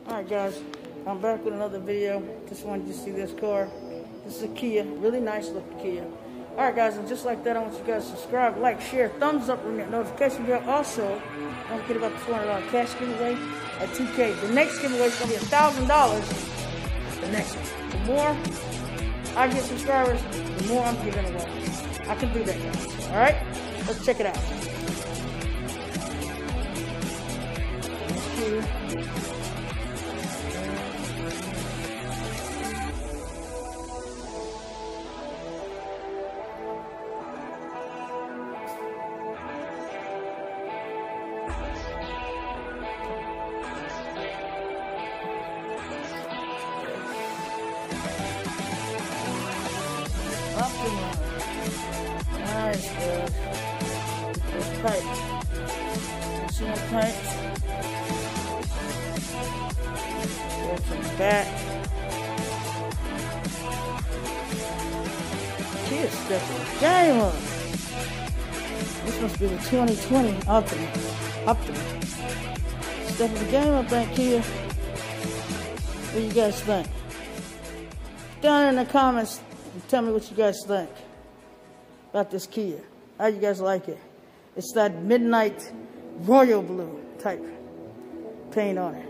Alright guys, I'm back with another video. Just wanted you to see this car. This is a Kia, really nice looking Kia. Alright guys, and just like that, I want you guys to subscribe, like, share, thumbs up, ring that notification bell. Also, don't forget about the $400 cash giveaway at 2K. The next giveaway is going to be $1,000. The next one. The more I get subscribers, the more I'm giving away. I can do that, guys. Alright? Let's check it out. Thank you. Optima. Nice, good. It's tight. See how tight? Go from the back. Kids stepping the game up. This must be the 2020 Optima. Stepping the game up, that Kia. What do you guys think? Down in the comments. Tell me what you guys think about this Kia. How you guys like it? It's that midnight royal blue type paint on it.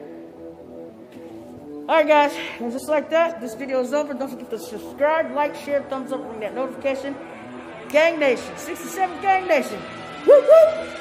Alright guys, and just like that, this video is over. Don't forget to subscribe, like, share, thumbs up, ring that notification. Gang Nation, 67 Gang Nation. Woo woo!